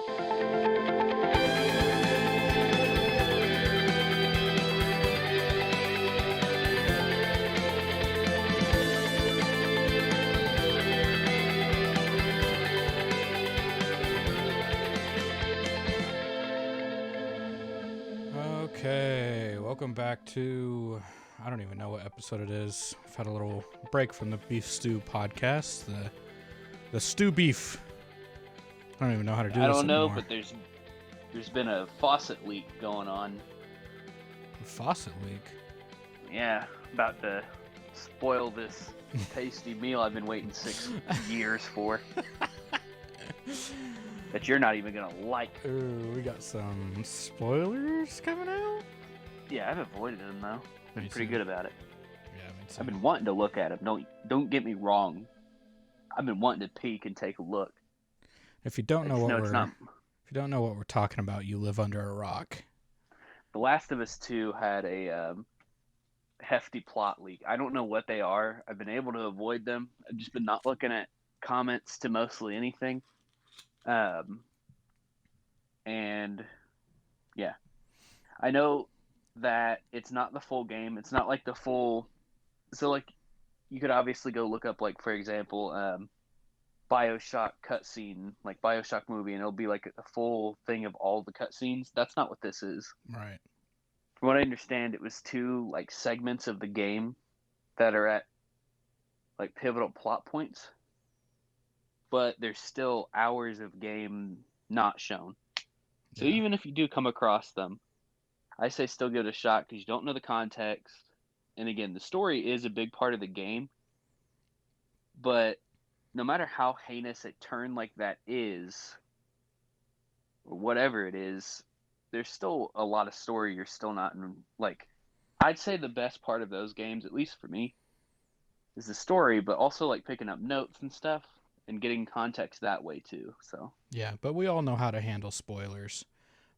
Okay, welcome back to, I don't even know what episode it is. I've had a little break from the Beef Stew podcast, the Stew Beef. I don't even know how to do this anymore. I don't know, but there's been a faucet leak going on. A faucet leak? Yeah, about to spoil this tasty meal I've been waiting 6 years for. That you're not even gonna like. Ooh, we got some spoilers coming out? Yeah, I've avoided them though. Been pretty good about it. Yeah, me too. I've been wanting to look at them. Don't get me wrong. I've been wanting to peek and take a look. If you don't know what we're talking about, you live under a rock. The Last of Us 2 had a hefty plot leak. I don't know what they are. I've been able to avoid them. I've just been not looking at comments to mostly anything. And yeah, I know that it's not the full game. It's not like the full. So like, you could obviously go look up, like, for example, BioShock cutscene, like BioShock movie, and it'll be like a full thing of all the cutscenes. That's not what this is. Right. From what I understand, it was 2 like segments of the game that are at like pivotal plot points, but there's still hours of game not shown. So even if you do come across them, I say still give it a shot because you don't know the context. And again, the story is a big part of the game, but no matter how heinous a turn like that is, or whatever it is, there's still a lot of story you're still not in. Like, I'd say the best part of those games, at least for me, is the story, but also like picking up notes and stuff and getting context that way too. So yeah, but we all know how to handle spoilers.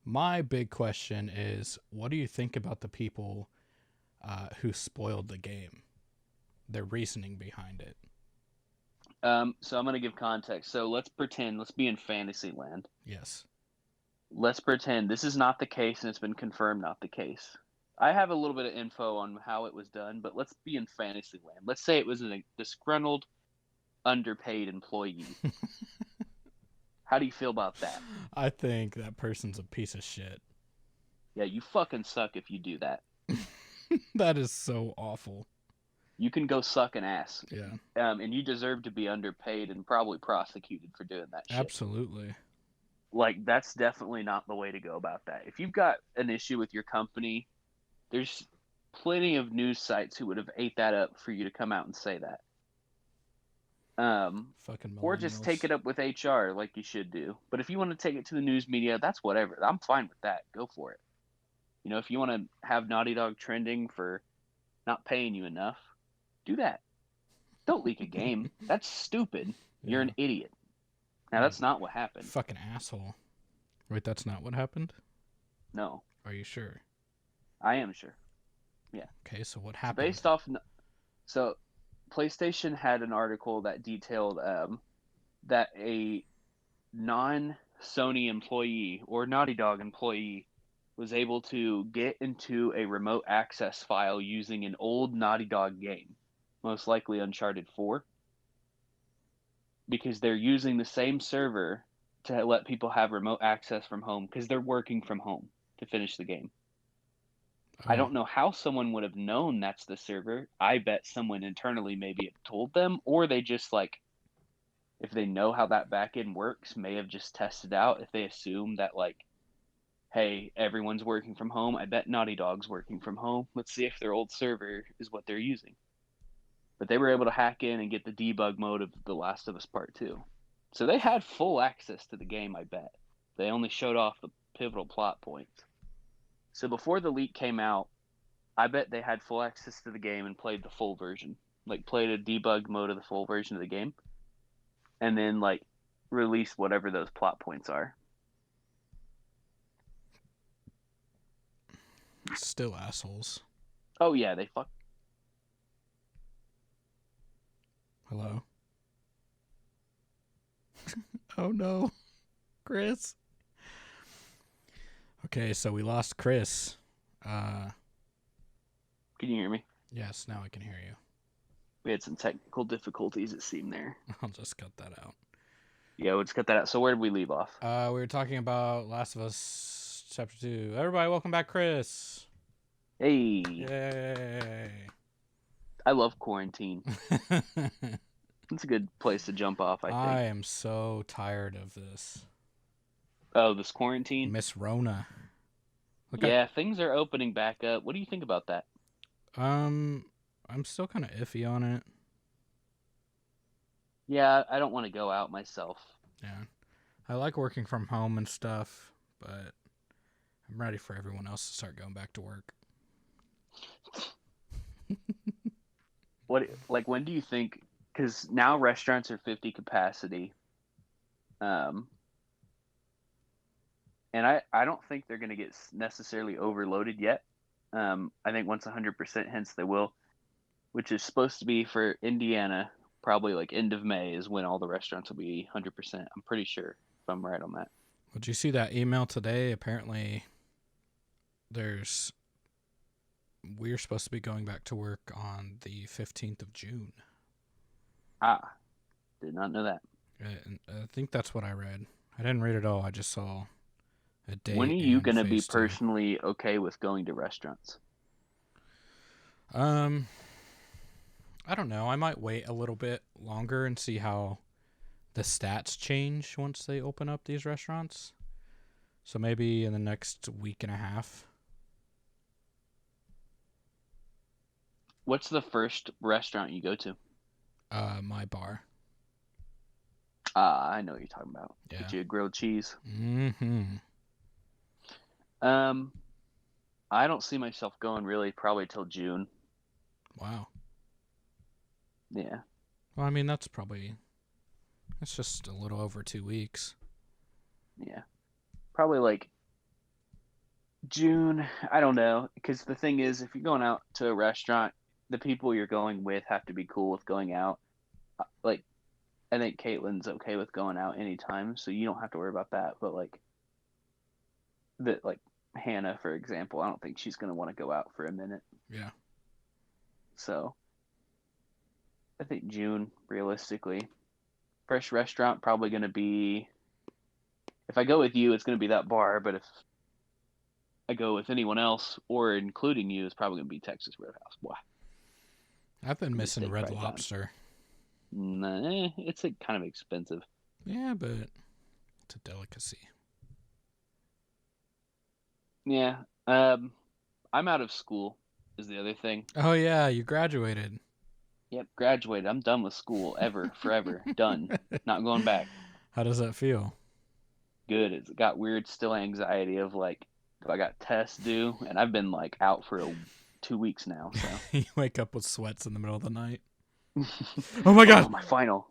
My big question is, what do you think about the people who spoiled the game? Their reasoning behind it. So I'm going to give context. So let's be in Fantasyland. Yes. Let's pretend this is not the case and it's been confirmed not the case. I have a little bit of info on how it was done, but let's be in Fantasyland. Let's say it was a disgruntled, underpaid employee. How do you feel about that? I think that person's a piece of shit. Yeah, you fucking suck if you do that. That is so awful. You can go suck an ass. Yeah. And you deserve to be underpaid and probably prosecuted for doing that shit. Absolutely. Like, that's definitely not the way to go about that. If you've got an issue with your company, there's plenty of news sites who would have ate that up for you to come out and say that. Fucking millennials. Or just take it up with HR like you should do. But if you want to take it to the news media, that's whatever. I'm fine with that. Go for it. You know, if you want to have Naughty Dog trending for not paying you enough, do that. Don't leak a game. That's stupid. Yeah. You're an idiot. Now, that's not what happened. Fucking asshole. Wait, that's not what happened? No. Are you sure? I am sure. Yeah. Okay, so what happened? So PlayStation had an article that detailed that a non-Sony employee or Naughty Dog employee was able to get into a remote access file using an old Naughty Dog game, most likely Uncharted 4, because they're using the same server to let people have remote access from home because they're working from home to finish the game. Oh. I don't know how someone would have known that's the server. I bet someone internally maybe had told them, or they just, like, if they know how that backend works, may have just tested out if they assume that, like, hey, everyone's working from home. I bet Naughty Dog's working from home. Let's see if their old server is what they're using. But they were able to hack in and get the debug mode of The Last of Us Part 2. So they had full access to the game, I bet. They only showed off the pivotal plot points. So before the leak came out, I bet they had full access to the game and played the full version. Like, played a debug mode of the full version of the game. And then, like, released whatever those plot points are. Still assholes. Oh, yeah, they fuck. Hello? Oh, no. Chris? Okay, so we lost Chris. Uh, Can you hear me? yes, now I can hear you. We had some technical difficulties, it seemed there. I'll just cut that out. Yeah, we'll just cut that out. So where did we leave off? We were talking about Last of Us Chapter 2. Everybody, welcome back, Chris. Hey, Yay. I love quarantine. It's a good place to jump off, I I think. am so tired of this. Oh, this quarantine? Miss Rona. Look at Yeah, things are opening back up. What do you think about that? I'm still kind of iffy on it. Yeah, I don't want to go out myself. Yeah. I like working from home and stuff, but I'm ready for everyone else to start going back to work. When do you think? Because now restaurants are 50 capacity, um, and I don't think they're going to get necessarily overloaded yet. I think once 100%, hence they will, which is supposed to be for Indiana, probably like end of May is when all the restaurants will be 100%. I'm pretty sure if I'm right on that. Did you see that email today? Apparently, we're supposed to be going back to work on the 15th of June. Ah, did not know that. I think that's what I read. I didn't read it all. I just saw a When are date you and going to be phase 2. personally okay with going to restaurants? Um, I don't know. I might wait a little bit longer and see how the stats change once they open up these restaurants. So maybe in the next week and a half. What's the first restaurant you go to? My bar. Ah, I know what you're talking about. Yeah. Get you a grilled cheese. Mm-hmm. Um, I don't see myself going really probably till June. Wow. Yeah. Well, I mean, that's just a little over 2 weeks. Yeah. Probably like June. I don't know. Because the thing is, if you're going out to a restaurant, the people you're going with have to be cool with going out. Like, I think Caitlin's okay with going out anytime, so you don't have to worry about that. But like Hannah, for example, I don't think she's gonna want to go out for a minute. Yeah. So I think June, realistically. First restaurant probably gonna be, if I go with you, it's gonna be that bar. But if I go with anyone else or including you, it's probably gonna be Texas Roadhouse. Boy, I've been gonna be missing steak Red fried time. Lobster. Nah, it's kind of expensive. Yeah, but it's a delicacy. Yeah. I'm out of school. Is the other thing. Oh, yeah, you graduated. Yep, graduated. I'm done with school ever, forever, done. Not going back. How does that feel? Good. It's got weird still anxiety of like, do I got tests due? And I've been like out for 2 weeks now, so. You wake up with sweats in the middle of the night. Oh my god! Oh, my final.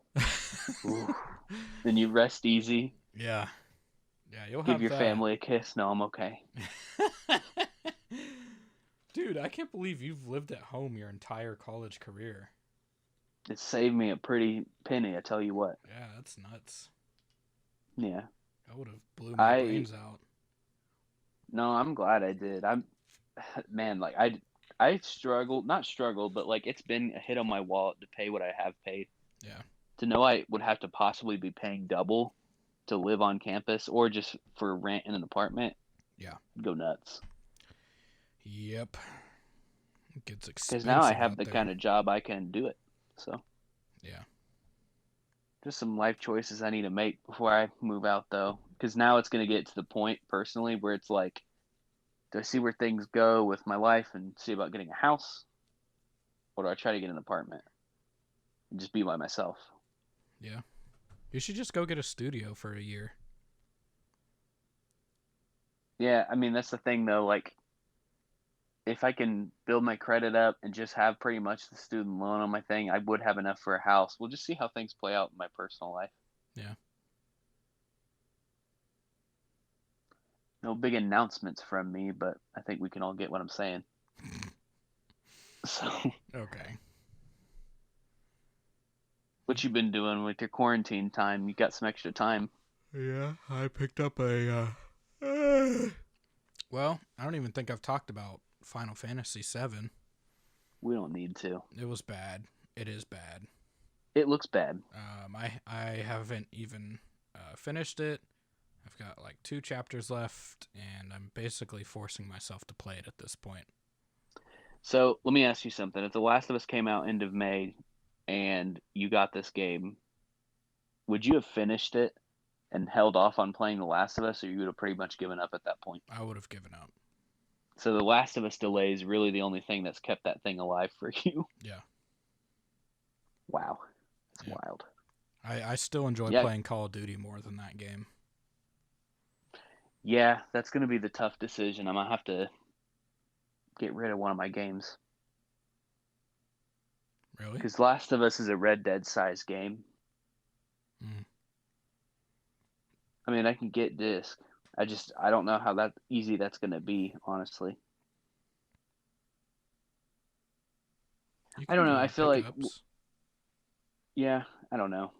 Then you rest easy. Yeah. Yeah, you'll Give have your that. family a kiss. No, I'm okay. Dude, I can't believe you've lived at home your entire college career. It saved me a pretty penny, I tell you what. Yeah, that's nuts. Yeah. I would have blew my brains out. No, I'm glad I did. Man, like I struggled, not struggled, but like it's been a hit on my wallet to pay what I have paid. Yeah. To know I would have to possibly be paying double to live on campus or just for rent in an apartment. Yeah. Go nuts. Yep. It gets expensive. Because now I have out the there. kind of job I can do it. So. Yeah. Just some life choices I need to make before I move out, though. Because now it's going to get to the point, personally, where it's like, do I see where things go with my life and see about getting a house? Or do I try to get an apartment and just be by myself? Yeah. You should just go get a studio for a year. Yeah, I mean, that's the thing, though. Like, if I can build my credit up and just have pretty much the student loan on my thing, I would have enough for a house. We'll just see how things play out in my personal life. Yeah. No big announcements from me, but I think we can all get what I'm saying. So. Okay. What you been doing with your quarantine time? You got some extra time. Yeah, I picked up a Well, I don't even think I've talked about Final Fantasy VII. We don't need to. It was bad. It is bad. It looks bad. I haven't even finished it. I've got like 2 chapters left, and I'm basically forcing myself to play it at this point. So let me ask you something. If The Last of Us came out end of May and you got this game, would you have finished it and held off on playing The Last of Us, or you would have pretty much given up at that point? I would have given up. So The Last of Us delay is really the only thing that's kept that thing alive for you. Yeah. Wow. That's Yeah. wild. I still enjoy playing Call of Duty more than that game. Yeah, that's going to be the tough decision. I'm going to have to get rid of one of my games. Really? Because Last of Us is a Red Dead size game. Mm. I mean, I can get disc. I don't know how easy that's going to be, honestly. I don't know. I feel like, yeah, I don't know.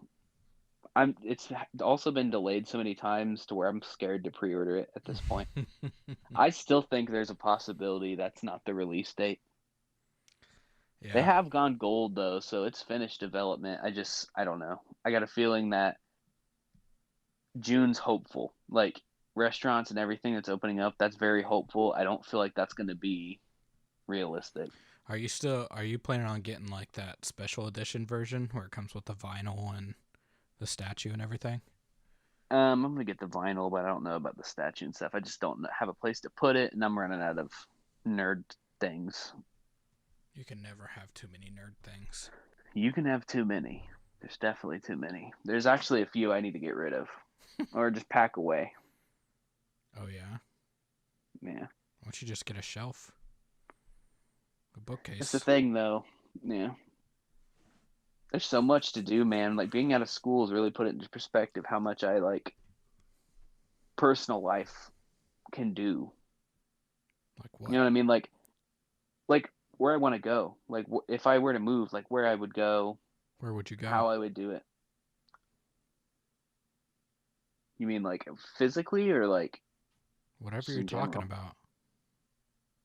It's also been delayed so many times to where I'm scared to pre-order it at this point. I still think there's a possibility that's not the release date. Yeah. They have gone gold though, so it's finished development. I don't know. I got a feeling that June's hopeful. Like restaurants and everything that's opening up, that's very hopeful. I don't feel like that's going to be realistic. Are you planning on getting like that special edition version where it comes with the vinyl and the statue and everything? I'm gonna get the vinyl, but I don't know about the statue and stuff. I just don't have a place to put it, and I'm running out of nerd things. You can never have too many nerd things. You can have too many. There's definitely too many. There's actually a few I need to get rid of, or just pack away. Oh yeah. Yeah. Why don't you just get a shelf? A bookcase. That's the thing, though. Yeah. There's so much to do, man. Like being out of school has really put it into perspective how much I like personal life can do. Like what? You know what I mean? Like where I want to go. Like if I were to move, like where I would go. Where would you go? How I would do it. You mean like physically or like whatever you're talking about?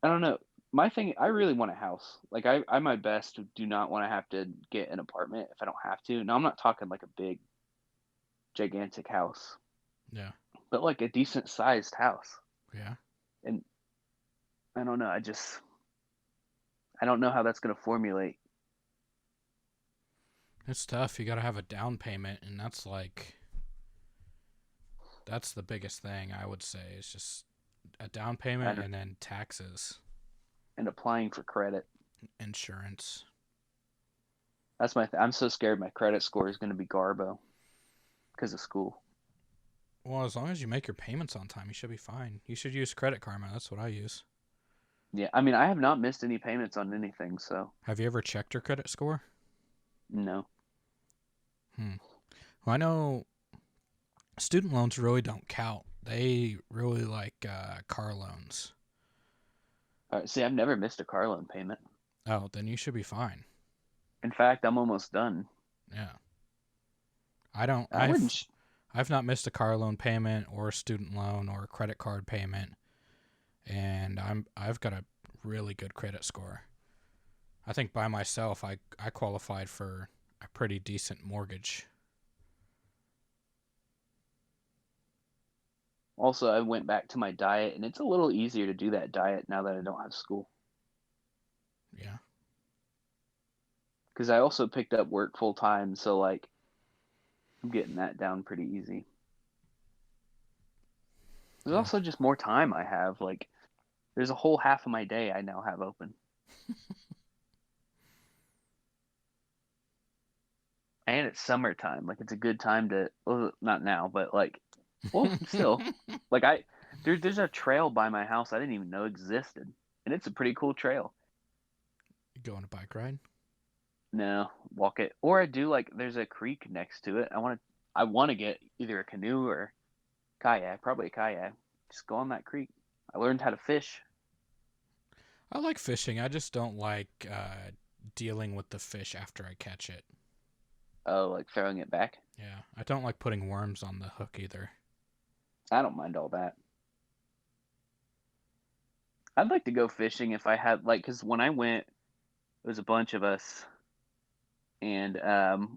I don't know. My thing, I really want a house. Like I my best do not want to have to get an apartment if I don't have to. Now I'm not talking like a big, gigantic house. Yeah. But like a decent sized house. Yeah. And I don't know. I don't know how that's gonna formulate. It's tough. You got to have a down payment, and that's the biggest thing I would say is just a down payment and then taxes. And applying for credit. Insurance. That's I'm so scared my credit score is going to be garbo because of school. Well, as long as you make your payments on time, you should be fine. You should use Credit Karma. That's what I use. Yeah, I mean, I have not missed any payments on anything, so. Have you ever checked your credit score? No. Well, I know student loans really don't count. They really like car loans. All right, see, I've never missed a car loan payment. Oh, then you should be fine. In fact, I'm almost done. Yeah. I've not missed a car loan payment or a student loan or a credit card payment, and I've got a really good credit score. I think by myself I qualified for a pretty decent mortgage. Also, I went back to my diet, and it's a little easier to do that diet now that I don't have school. Yeah. Because I also picked up work full time, so like I'm getting that down pretty easy. There's also just more time I have. Like there's a whole half of my day I now have open. And it's summertime. Like it's a good time to, well, not now, but like, well, still, like there's a trail by my house I didn't even know existed, and it's a pretty cool trail. You go on a bike ride? No, walk it, or I do like there's a creek next to it. I want to get either a canoe or kayak, probably a kayak. Just go on that creek. I learned how to fish. I like fishing. I just don't like dealing with the fish after I catch it. Oh, like throwing it back? Yeah, I don't like putting worms on the hook either. I don't mind all that. I'd like to go fishing if I had like, because when I went, it was a bunch of us, and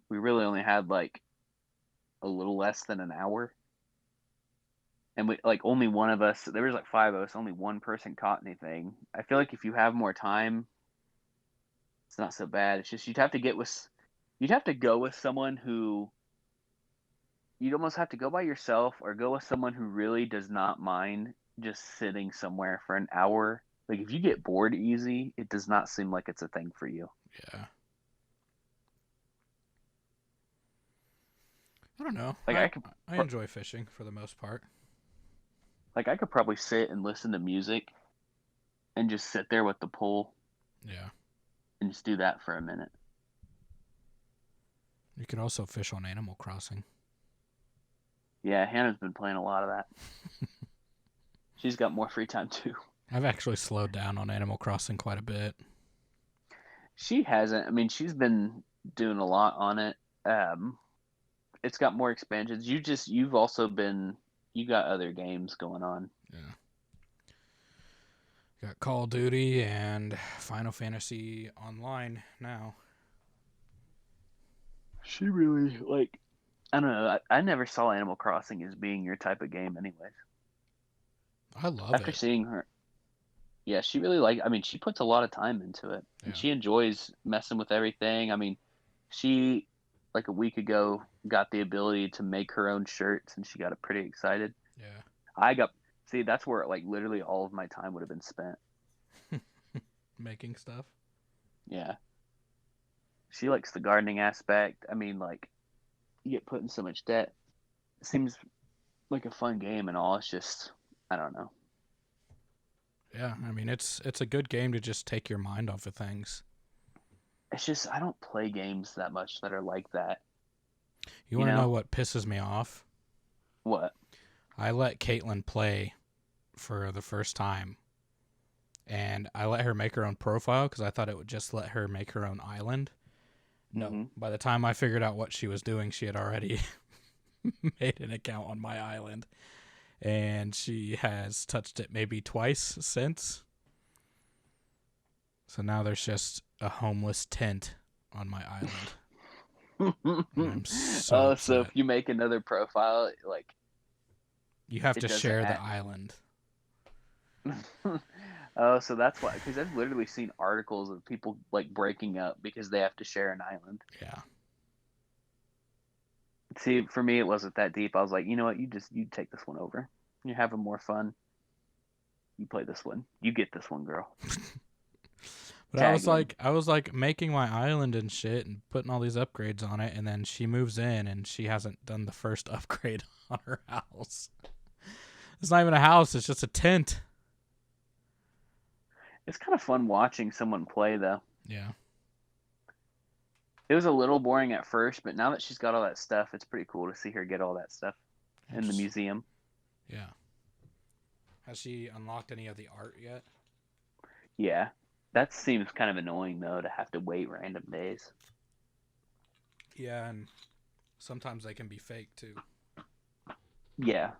we really only had like a little less than an hour, and we like only one of us. There was like five of us. Only one person caught anything. I feel like if you have more time, it's not so bad. It's just you'd have to go with someone who you'd almost have to go by yourself or go with someone who really does not mind just sitting somewhere for an hour. Like if you get bored easy, it does not seem like it's a thing for you. Yeah. I don't know. Like I I could I enjoy fishing for the most part. I could probably sit and listen to music and just sit there with the pole Yeah. and just do that for a minute. You could also fish on Animal Crossing. Yeah, Hannah's been playing a lot of that. She's got more free time too. I've actually slowed down on Animal Crossing quite a bit. She hasn't. I mean, she's been doing a lot on it. Um, it's got more expansions. You've also been you got other games going on. Yeah. Got Call of Duty and Final Fantasy Online now. She really like I don't know. I never saw Animal Crossing as being your type of game, anyways. I love After it. seeing her, yeah, she really like. I mean, she puts a lot of time into it, and Yeah. she enjoys messing with everything. I mean, she like a week ago got the ability to make her own shirts, and she got it pretty excited. Yeah. I got see that's where like literally all of my time would have been spent. Making stuff. Yeah, she likes the gardening aspect. I mean, like you get put in so much debt. It seems like a fun game and all. It's just I don't know. Yeah, I mean it's a good game to just take your mind off of things. It's just I don't play games that much that are like that. You You want to know know what pisses me off? what? I let Caitlin play for the first time, and I let her make her own profile because I thought it would just let her make her own island. No, Mm-hmm. by the time I figured out what she was doing, she had already made an account on my island, and she has touched it maybe twice since. So now there's just a homeless tent on my island, and I'm so Oh, so if upset. you make another profile, like You have it to doesn't share the add. island. Oh, so that's why. Because I've literally seen articles of people like breaking up because they have to share an island. Yeah. See, for me, it wasn't that deep. I was like, you know what? You take this one over. You're having more fun. You play this one. You get this one, girl. But Tag in. I was like making my island and shit and putting all these upgrades on it, and then she moves in and she hasn't done the first upgrade on her house. It's not even a house; it's just a tent. It's kind of fun watching someone play, though. Yeah. It was a little boring at first, but now that she's got all that stuff, it's pretty cool to see her get all that stuff in the Just, museum. yeah. Has she unlocked any of the art yet? Yeah. That seems kind of annoying, though, to have to wait random days. Yeah, and sometimes they can be fake too. Yeah.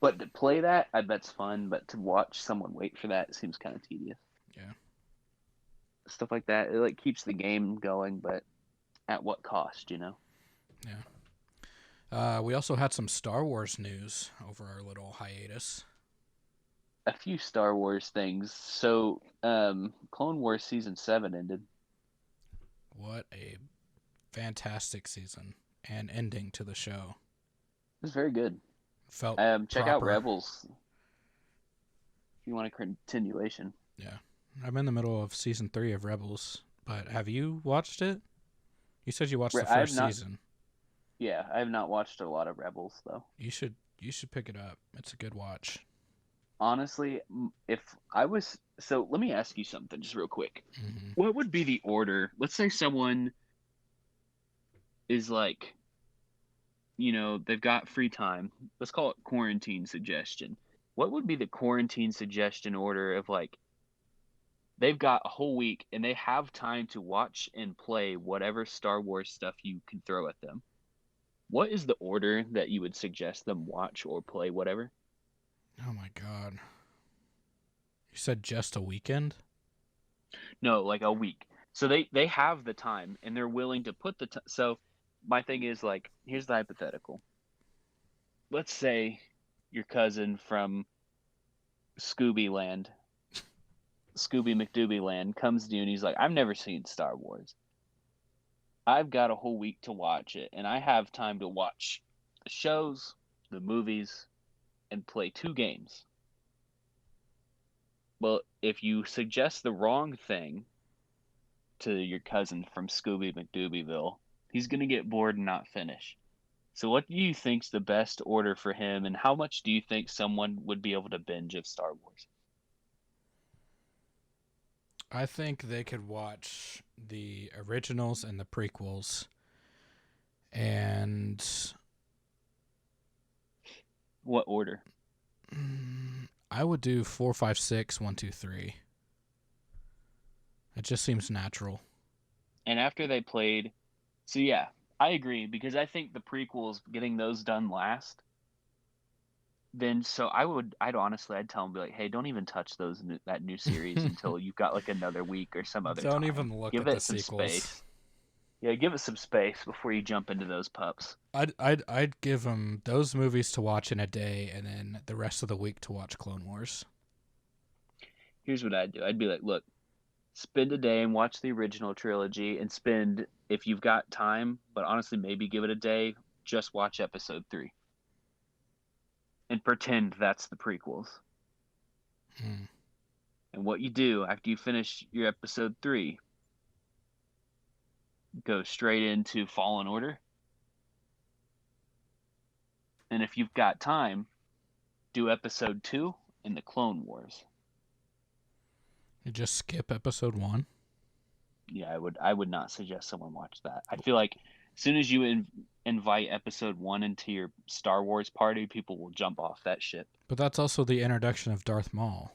But to play that, I bet's fun. But to watch someone wait for that seems kind of tedious. Yeah. Stuff like that, it like keeps the game going, but at what cost, you know? Yeah. We also had some Star Wars news over our little hiatus. A few Star Wars things. So, Clone Wars season 7 ended. What a fantastic season and ending to the show. It was very good. Felt Check out proper. Rebels if you want a continuation. Yeah. I'm in the middle of season 3 of Rebels, but have you watched it? You said you watched the I have first not. season. Yeah, I have not watched a lot of Rebels though. You should pick it up. It's a good watch. Honestly, if I was so, let me ask you something just real quick. Hmm. What would be the order? Let's say someone is like, they've got free time. Let's call it quarantine suggestion. What would be the quarantine suggestion order of like they've got a whole week and they have time to watch and play whatever Star Wars stuff you can throw at them? What is the order that you would suggest them watch or play whatever? Oh my god. You said just a weekend? No, like a week. So they have the time and they're willing to put the so my thing is like here's the hypothetical. Let's say your cousin from Scooby Land, Scooby McDooby Land comes to you and he's like, "I've never seen Star Wars. I've got a whole week to watch it and I have time to watch the shows, the movies and play 2 games." Well, if you suggest the wrong thing to your cousin from Scooby McDoobyville, he's going to get bored and not finish. So what do you think's the best order for him, and how much do you think someone would be able to binge of Star Wars? I think they could watch the originals and the prequels, and What order? I would do 4, 5, 6, 1, 2, 3. It just seems natural. And after they played, so yeah, I agree because I think the prequels getting those done last. Then so I'd honestly I'd tell him be like, hey, don't even touch that new series until you've got like another week or some other Don't time. even look Give at the it some sequels. space. Yeah, give it some space before you jump into those pups. I'd give them those movies to watch in a day, and then the rest of the week to watch Clone Wars. Here's what I'd do. I'd be like, look, spend a day and watch the original trilogy, and spend if you've got time, but honestly, maybe give it a day. Just watch episode 3 and pretend that's the prequels. Hmm. And what you do after you finish your episode 3, go straight into Fallen Order. And if you've got time, do episode 2 in the Clone Wars. You just skip episode 1. Yeah, I would not suggest someone watch that. I feel like as soon as you invite episode 1 into your Star Wars party, people will jump off that ship. But that's also the introduction of Darth Maul,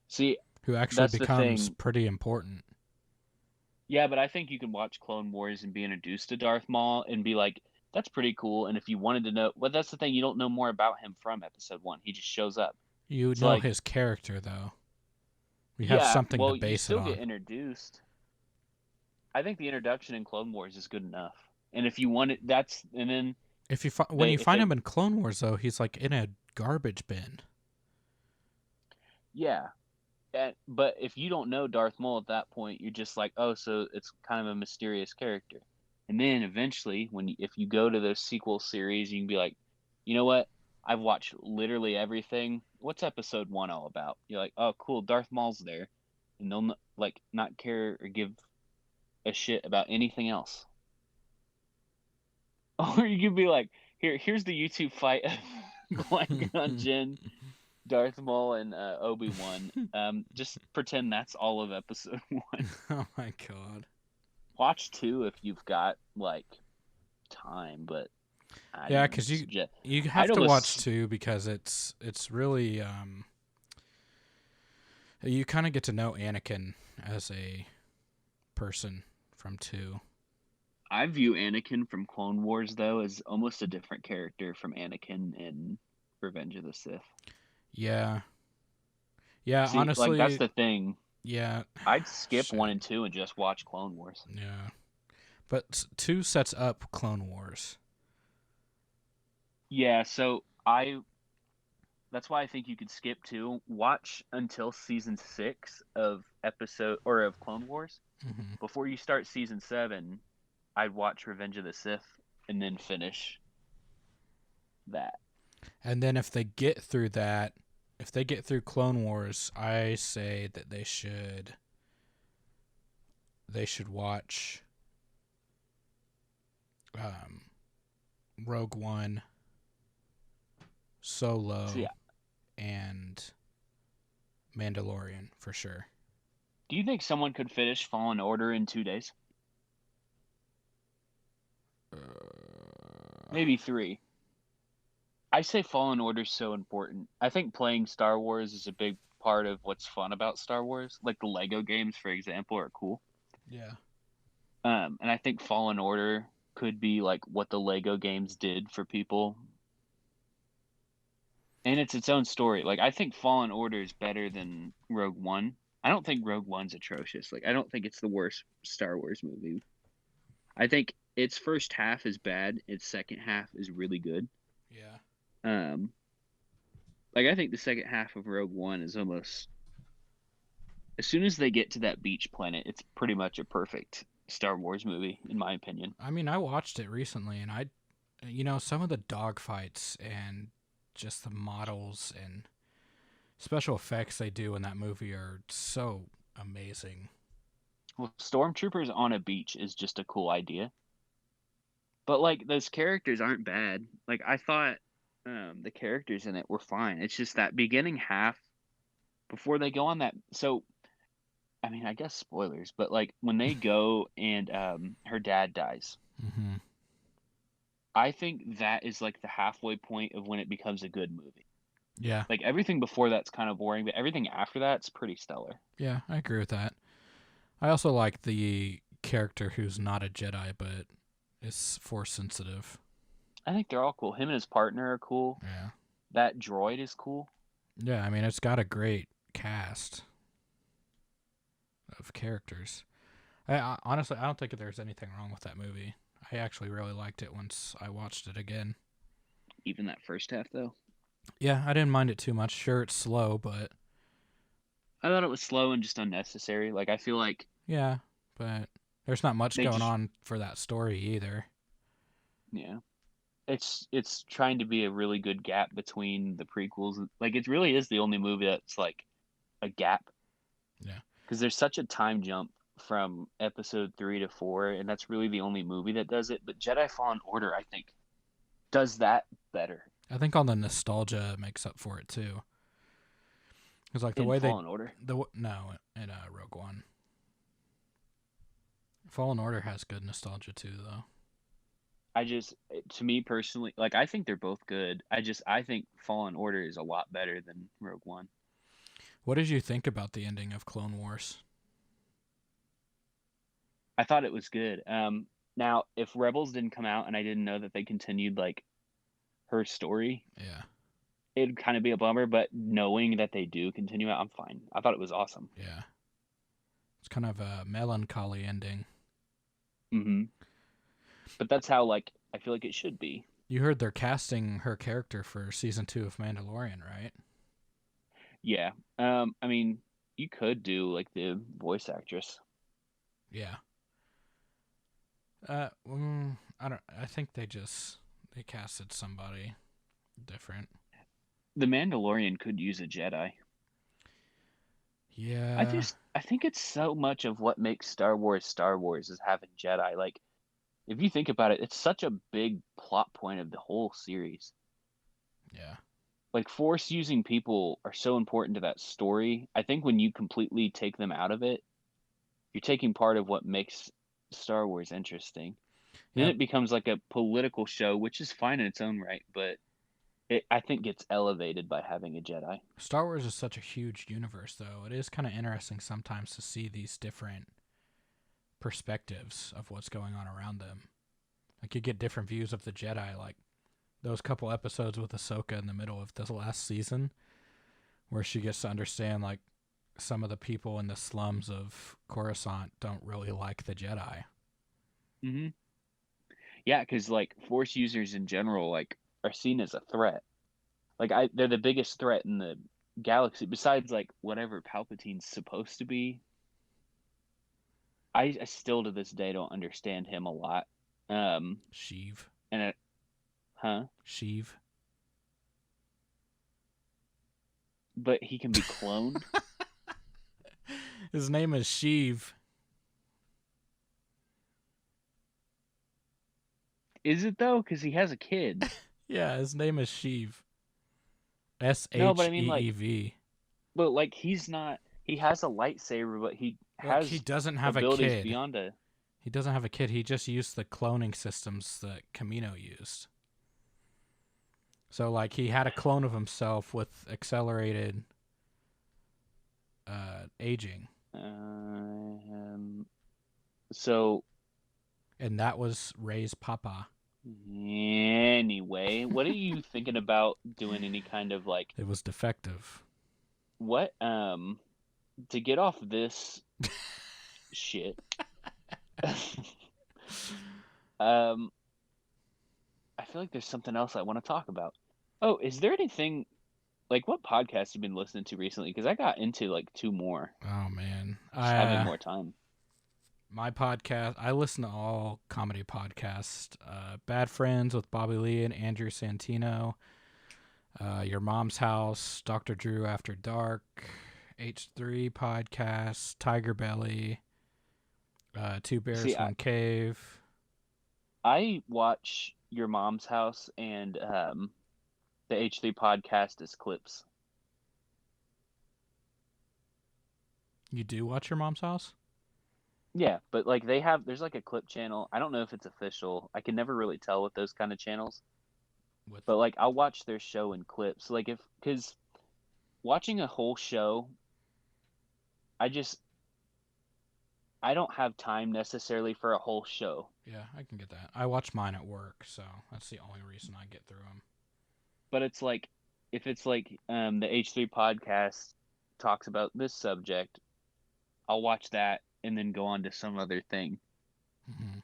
See, who actually that's the becomes thing. pretty important. Yeah, but I think you can watch Clone Wars and be introduced to Darth Maul and be like, that's pretty cool. And if you wanted to know, well, that's the thing, you don't know more about him from episode 1. He just shows up. You It's know like, his character, though. We have yeah, something to well, you base it still on. get introduced. I think the introduction in Clone Wars is good enough. And if you want it, and then When you if find they, him in Clone Wars, though, he's like in a garbage bin. yeah. But if you don't know Darth Maul at that point, you're just like, oh, so it's kind of a mysterious character. And then eventually, if you go to the sequel series, you can be like, you know what? I've watched literally everything. What's episode 1 all about? You're like, oh, cool, Darth Maul's there, and they'll like not care or give a shit about anything else. Or you could be like, here's the YouTube fight of Qui-Gon Jinn, Darth Maul, and Obi-Wan. Just pretend that's all of episode 1. Oh my god. Watch 2 if you've got like time, but I'd Yeah, even because suggest. you I'd have to watch almost, 2 because it's really you kind of get to know Anakin as a person from 2. I view Anakin from Clone Wars though as almost a different character from Anakin in Revenge of the Sith. Yeah. Yeah, See, like that's honestly, the thing. yeah. I'd skip 1 Shit. and 2 and just watch Clone Wars. Yeah. But 2 sets up Clone Wars. Yeah, so I that's why I think you could skip 2. Watch until season 6 of Clone Wars. Hmm. Before you start season 7, I'd watch Revenge of the Sith and then finish that. And then if they get through that, if they get through Clone Wars, I say that they should watch um, Rogue One, So Solo, yeah, and Mandalorian for sure. do you think someone could finish Fallen Order in 2 days? Maybe 3. I say Fallen Order is so important. I think playing Star Wars is a big part of what's fun about Star Wars. Like the Lego games, for example, are cool. Yeah. And I think Fallen Order could be like what the Lego games did for people. and it's its own story. Like I think Fallen Order is better than Rogue One. I don't think Rogue One's atrocious. Like I don't think it's the worst Star Wars movie. I think its first half is bad. Its second half is really good. Yeah. Um, like I think the second half of Rogue One is almost as soon as they get to that beach planet, it's pretty much a perfect Star Wars movie, in my opinion. I mean, I watched it recently, and some of the dogfights and just the models and special effects they do in that movie are so amazing. Well, stormtroopers on a beach is just a cool idea. But like those characters aren't bad. Like I thought the characters in it were fine. It's just that beginning half before they go on that. So I mean, I guess spoilers, but like when they go and her dad dies, Mm-hmm. I think that is like the halfway point of when it becomes a good movie. Yeah. Like everything before that's kind of boring, but everything after that's pretty stellar. Yeah, I agree with that. I also like the character who's not a Jedi but is force sensitive. I think they're all cool. Him and his partner are cool. Yeah. That droid is cool. Yeah, I mean, it's got a great cast of characters. Honestly, I don't think there's anything wrong with that movie. I actually really liked it once I watched it again. Even that first half though. Yeah, I didn't mind it too much. Sure, it's slow, but I thought it was slow and just unnecessary. Like I feel like yeah, but there's not much they going just on for that story either. yeah. It's trying to be a really good gap between the prequels. Like it really is the only movie that's like a gap Yeah. because there's such a time jump from episode 3 to 4 and that's really the only movie that does it, but Jedi Fallen Order I think does that better I think all the nostalgia makes up for it too. Cuz like the in way they Fallen Order. no, in Rogue One. Fallen Order has good nostalgia too though. I just to me personally, like I think they're both good. I think Fallen Order is a lot better than Rogue One. What did you think about the ending of Clone Wars? I thought it was good. Now if Rebels didn't come out and I didn't know that they continued like her story, Yeah. it'd kind of be a bummer, but knowing that they do continue it, I'm fine. I thought it was awesome. Yeah. It's kind of a melancholy ending. Hmm. But that's how like I feel like it should be. You heard they're casting her character for season 2 of Mandalorian, right? Yeah. I mean, you could do like the voice actress. Yeah. I don't. I think they casted somebody different. The Mandalorian could use a Jedi. Yeah. I think it's so much of what makes Star Wars is having Jedi. Like if you think about it, it's such a big plot point of the whole series. Yeah. Like Force using people are so important to that story. I think when you completely take them out of it, you're taking part of what makes Star Wars interesting. Then Yeah. it becomes like a political show, which is fine in its own right, but it I think gets elevated by having a Jedi. Star Wars is such a huge universe, though. It is kind of interesting sometimes to see these different perspectives of what's going on around them. Like you get different views of the Jedi, like those couple episodes with Ahsoka in the middle of this last season, where she gets to understand like some of the people in the slums of Coruscant don't really like the Jedi. Hmm. Yeah, because like Force users in general like are seen as a threat. Like they're the biggest threat in the galaxy besides like whatever Palpatine's supposed to be. I still to this day don't understand him a lot. Um, Sheev. and it, huh? Sheev. But he can be cloned. His name is Sheev. Is it though? Because he has a kid. Yeah, his name is Sheev. No, but S I mean like, Heev. but like he's not. He has a lightsaber, but he Like he has doesn't have a abilities kid. beyond a. He doesn't have a kid. He just used the cloning systems that Camino used. So like he had a clone of himself with accelerated aging, Um, so and that was Ray's papa. Anyway, what are you thinking about doing any kind of like It was defective. what to get off this shit? um I feel like there's something else I want to talk about. Oh, is there anything like what podcast you been listening to recently? Because I got into like two more. Oh man, Just having more time. my podcast. I listen to all comedy podcasts. Bad Friends with Bobby Lee and Andrew Santino. Your Mom's House, Dr. Drew After Dark, H3 podcast, Tiger Belly, Two See, Bears One Cave. I watch Your Mom's House and the H3 podcast as clips. You do watch Your Mom's House? Yeah, but like there's like a clip channel. I don't know if it's official. I can never really tell with those kind of channels. With But like I'll watch their show in clips. Like if because watching a whole show, I just I don't have time necessarily for a whole show. yeah, I can get that. I watch mine at work, so that's the only reason I get through them. But it's like if it's like the H3 podcast talks about this subject, I'll watch that and then go on to some other thing. Mm-hmm.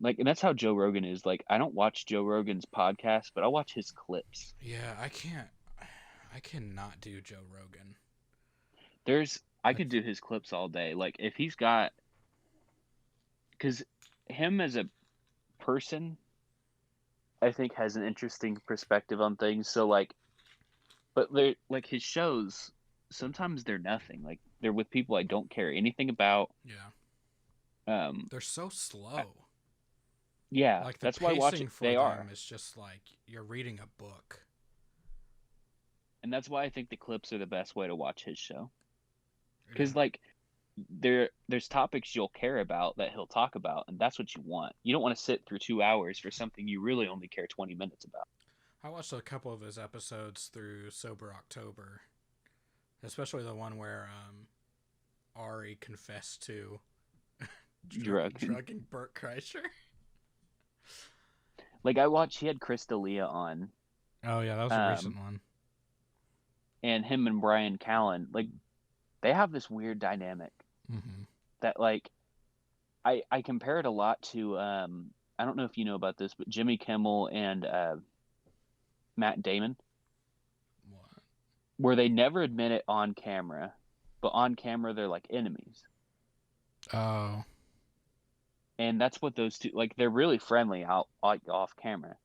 Like, and that's how Joe Rogan is. Like, I don't watch Joe Rogan's podcast, but I'll watch his clips. Yeah, I can't. I cannot do Joe Rogan. I could do his clips all day. Like, if he's got, because him as a person, I think has an interesting perspective on things. So like, but they're like his shows. Sometimes they're nothing. Like they're with people I don't care anything about. Yeah, Um, they're so slow. yeah, Like the that's why I watch pacing it. for They them are, is just like you're reading a book. and that's why I think the clips are the best way to watch his show. Yeah. Because like there's topics you'll care about that he'll talk about, and that's what you want. You don't want to sit through 2 hours for something you really only care 20 minutes about. I watched a couple of his episodes through Sober October, especially the one where Ari confessed to drugging Bert Kreischer. Like I watched, he had Chris D'Elia on, Oh yeah, that was a recent one. and him and Brian Callen, like they have this weird dynamic Mm-hmm. that like I compare it a lot to I don't know if you know about this, but Jimmy Kimmel and Matt Damon, What? where they never admit it on camera, but on camera they're like enemies. Oh. And that's what those two like. They're really friendly out like off camera.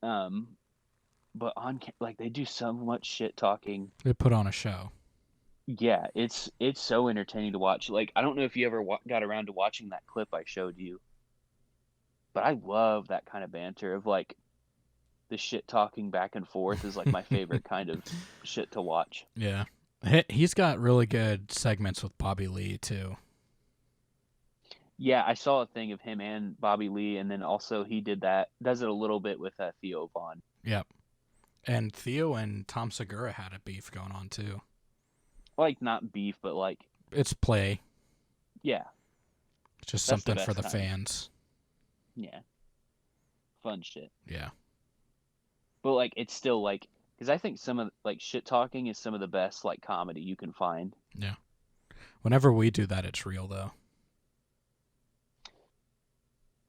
But like they do so much shit talking. They put on a show. Yeah, it's so entertaining to watch. Like I don't know if you ever got around to watching that clip I showed you, but I love that kind of banter of like the shit talking back and forth is like my favorite kind of shit to watch. Yeah. He's got really good segments with Bobby Lee too. Yeah, I saw a thing of him and Bobby Lee, and then also he does it a little bit with Theo Vaughn. Yep. And Theo and Tom Segura had a beef going on too. Like not beef, but like It's play. yeah, It's just that's something for the kind. fans. Yeah, fun shit. Yeah. But like it's still like because I think some of like shit talking is some of the best like comedy you can find. Yeah. Whenever we do that, it's real though.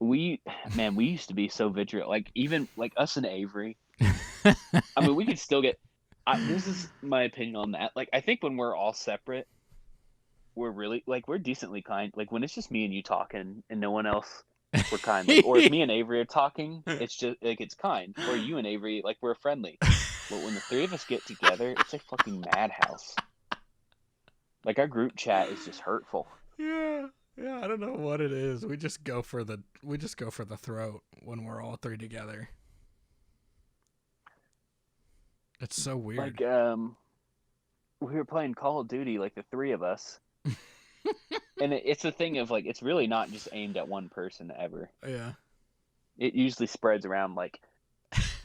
We used to be so vitriol. Like even like us and Avery. I mean, we could still get. This is my opinion on that. Like I think when we're all separate, we're really like we're decently kind. Like when it's just me and you talking and no one else, we're kind. Like, or if me and Avery are talking, it's just like it's kind. Or you and Avery, like we're friendly. But when the three of us get together, it's a fucking madhouse. Like our group chat is just hurtful. Yeah. Yeah, I don't know what it is. We just go for the throat when we're all three together. It's so weird. Like we were playing Call of Duty, like the three of us. And it's a thing of like it's really not just aimed at one person ever. Yeah. It usually spreads around like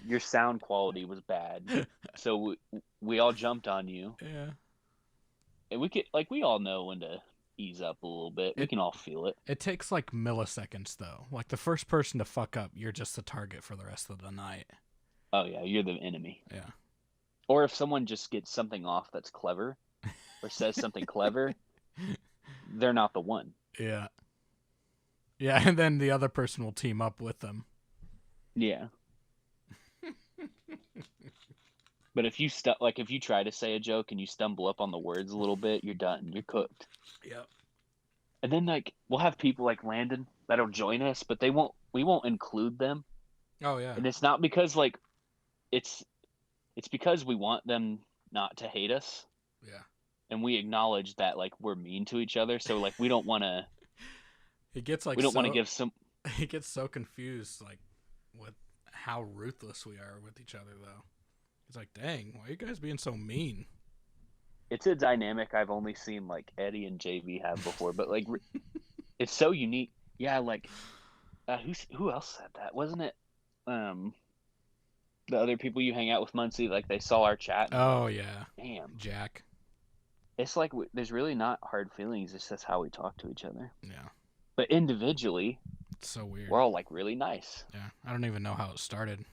your sound quality was bad, so we all jumped on you. Yeah. And we all know when to ease up a little bit. We It can all feel it. it takes like milliseconds though. Like the first person to fuck up, you're just the target for the rest of the night. Oh yeah, you're the enemy. Yeah. Or if someone just gets something off that's clever, or says something clever, they're not the one. Yeah. Yeah, and then the other person will team up with them. Yeah. But if you if you try to say a joke and you stumble up on the words a little bit, you're done. You're cooked. Yep. And then like we'll have people like Landon that'll join us, but we won't include them. Oh yeah. And it's not because like it's because we want them not to hate us. Yeah. And we acknowledge that like we're mean to each other, so like we don't want to He gets like we don't want to so give some he gets so confused like with how ruthless we are with each other though. He's like, "Dang, why are you guys being so mean?" it's a dynamic I've only seen like Eddie and JV have before, but like it's so unique. Yeah, like who else said that? Wasn't it the other people you hang out with, Muncie? Like they saw our chat. And Oh like, yeah. damn. Jack. It's like there's really not hard feelings. It's just how we talk to each other. Yeah. But individually, It's so weird. we're all like really nice. Yeah. I don't even know how it started.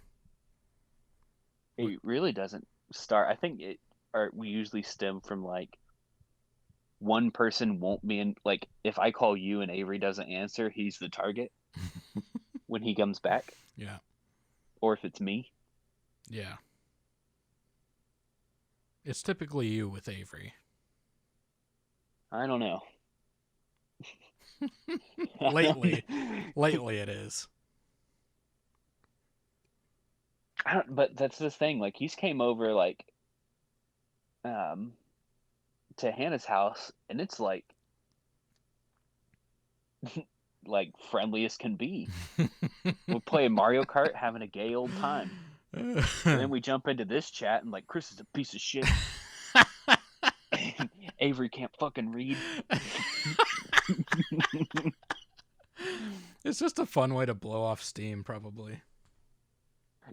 It really doesn't start. I think we usually stem from like one person won't be in. Like if I call you and Avery doesn't answer, he's the target when he comes back. Yeah. Or if it's me. Yeah. It's typically you with Avery. I don't know. Lately it is. But that's the thing. Like he's came over like to Hannah's house, and it's like like friendly as can be. We're playing Mario Kart, having a gay old time. And then we jump into this chat and like Chris is a piece of shit. Avery can't fucking read. It's just a fun way to blow off steam, probably.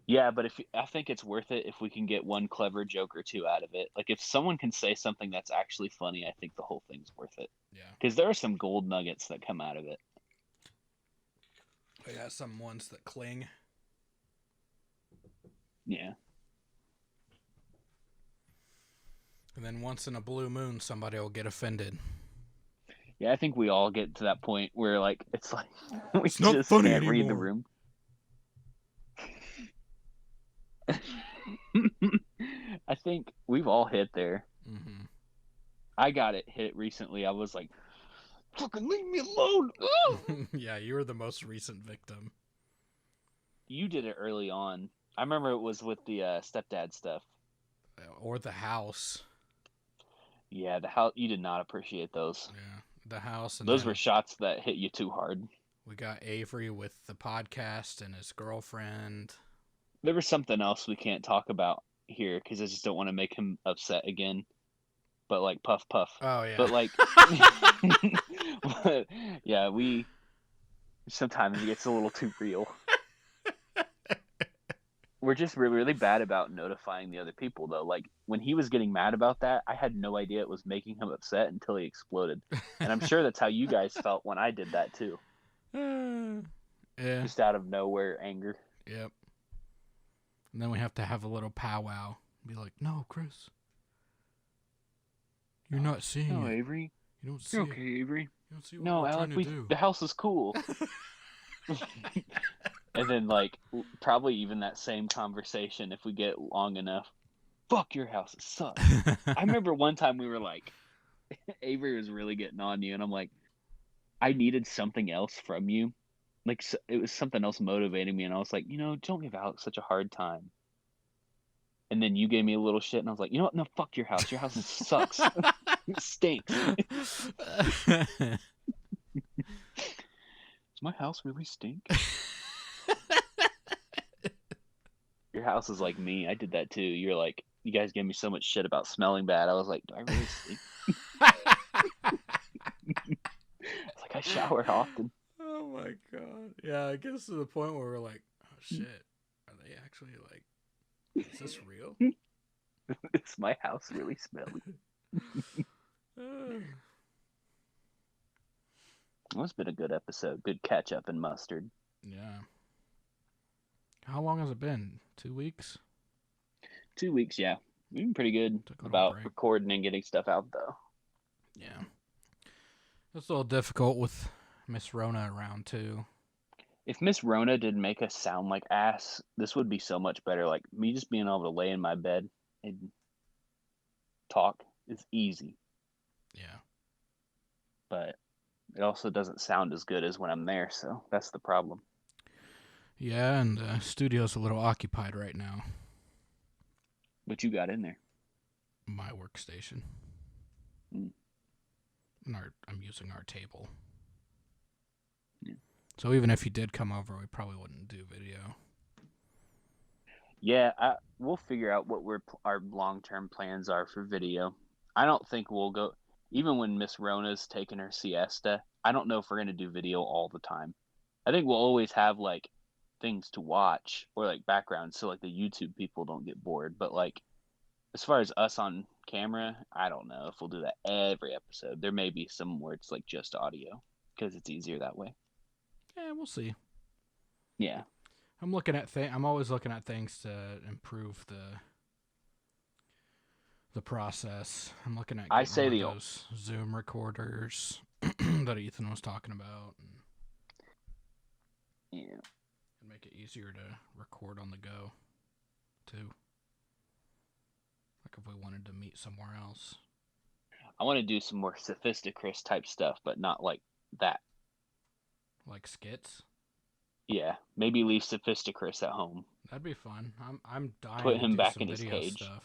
Yeah, but I think it's worth it if we can get one clever joke or two out of it. Like if someone can say something that's actually funny, I think the whole thing's worth it. Yeah. Because there are some gold nuggets that come out of it. Yeah, some ones that cling. Yeah. And then once in a blue moon, somebody will get offended. Yeah, I think we all get to that point where like it's like we It's not just funny can't read the anymore. room. I think we've all hit there. Mm-hmm. I got it hit recently. I was like, fucking leave me alone. Yeah, you were the most recent victim. You did it early on. I remember it was with the stepdad stuff. Or the house. Yeah, the house. You did not appreciate those. Yeah, the house. And those were shots that hit you too hard. We got Avery with the podcast and his girlfriend. There was something else we can't talk about here because I just don't want to make him upset again. But like puff puff. Oh yeah. But like, but, yeah, we sometimes it gets a little too real. We're just really, really bad about notifying the other people, though. Like, when he was getting mad about that, I had no idea it was making him upset until he exploded. And I'm sure that's how you guys felt when I did that, too. Yeah. Just out of nowhere anger. Yep. And then we have to have a little powwow. Be like, no, Chris. You're not seeing No, it. Avery. You don't see okay, it. Avery. You don't see what no, we're Alec, trying to do. the house is cool. And then, like, probably even that same conversation, if we get long enough, fuck your house, it sucks. I remember one time we were like, Avery was really getting on you, and I'm like, I needed something else from you. Like, it was something else motivating me, and I was like, don't give Alex such a hard time. And then you gave me a little shit, and I was like, you know what? No, fuck your house. Your house sucks. It stinks. Does my house really stink? Your house is like me. I did that too. You're like, you guys gave me so much shit about smelling bad. I was like, do I really stink? It's like I shower often. Oh my god. Yeah, it gets to the point where we're like, oh shit. Are they actually like, is this real? Is my house really smelly? Well, it's been a good episode. Good catch up and mustard. Yeah. How long has it been? 2 weeks? 2 weeks, yeah. We've been pretty good Took a little about break. recording and getting stuff out, though. Yeah. It's a little difficult with Miss Rona around, too. If Miss Rona didn't make us sound like ass, this would be so much better. Like, me just being able to lay in my bed and talk is easy, Yeah. but it also doesn't sound as good as when I'm there, so that's the problem. Yeah, and the studio's a little occupied right now. But you got in there. My workstation. Mm. And I'm using our table. Yeah. So even if you did come over, we probably wouldn't do video. Yeah, we'll figure out what our long-term plans are for video. I don't think we'll go, even when Miss Rona's taking her siesta, I don't know if we're going to do video all the time. I think we'll always have like things to watch or like background so like the YouTube people don't get bored. But like as far as us on camera, I don't know if we'll do that every episode. There may be some where it's like just audio because it's easier that way. Yeah, we'll see. Yeah. I'm always looking at things to improve the process. I'm looking at I getting say one of the those Zoom recorders that Ethan was talking about, yeah. and make it easier to record on the go, too. Like if we wanted to meet somewhere else. I want to do some more sophisticated type stuff, but not like that. Like skits. Yeah, maybe leave Sophisticris at home. That'd be fun. I'm dying Put to him do back some in his video cage. stuff.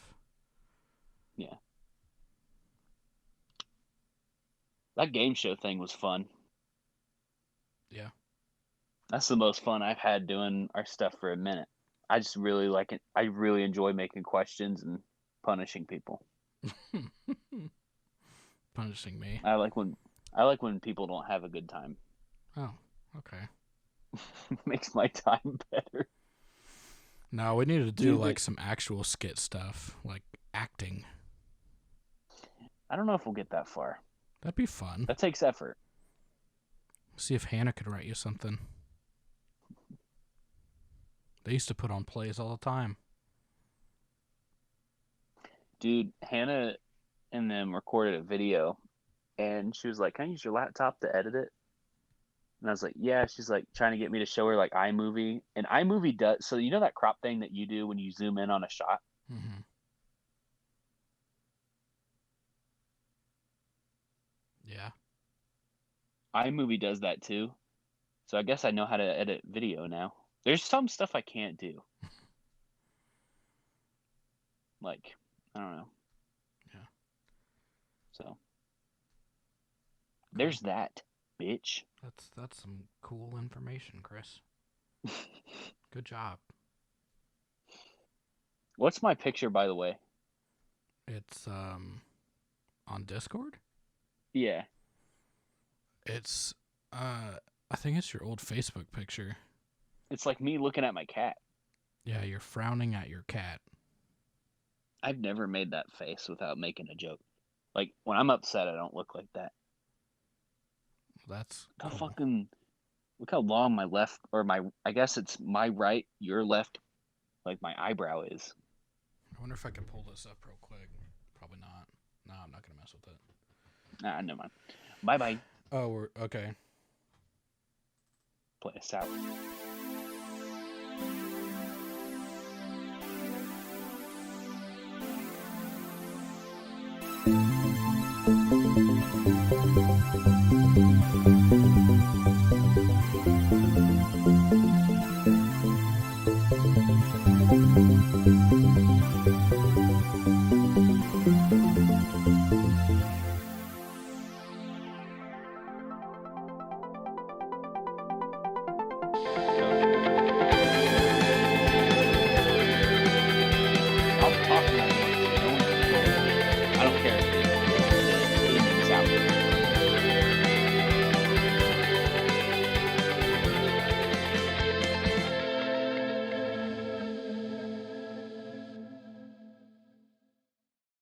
Yeah. That game show thing was fun. Yeah. That's the most fun I've had doing our stuff for a minute. I just really like it. I really enjoy making questions and punishing people. Punishing me. I like when people don't have a good time. Oh, okay. Makes my time better. No, we need to do like some actual skit stuff, like acting. I don't know if we'll get that far. That'd be fun. That takes effort. See if Hannah could write you something. They used to put on plays all the time. Dude, Hannah and them recorded a video, and she was like, "Can I use your laptop to edit it?" And I was like, "Yeah." She's like trying to get me to show her like iMovie, and iMovie does. So you know that crop thing that you do when you zoom in on a shot. Mm-hmm. Yeah. iMovie does that too. So I guess I know how to edit video now. There's some stuff I can't do. Like, I don't know. Yeah. So cool. There's that, bitch. That's some cool information, Chris. Good job. What's my picture, by the way? It's on Discord? Yeah. It's I think it's your old Facebook picture. It's like me looking at my cat. Yeah, you're frowning at your cat. I've never made that face without making a joke. Like, when I'm upset, I don't look like that. That's How cool. fucking... Look how long my left... Or my... I guess it's my right, your left... Like, my eyebrow is. I wonder if I can pull this up real quick. Probably not. No, I'm not gonna mess with it. Nah, never mind. Bye-bye. Oh, we're okay. Play us out.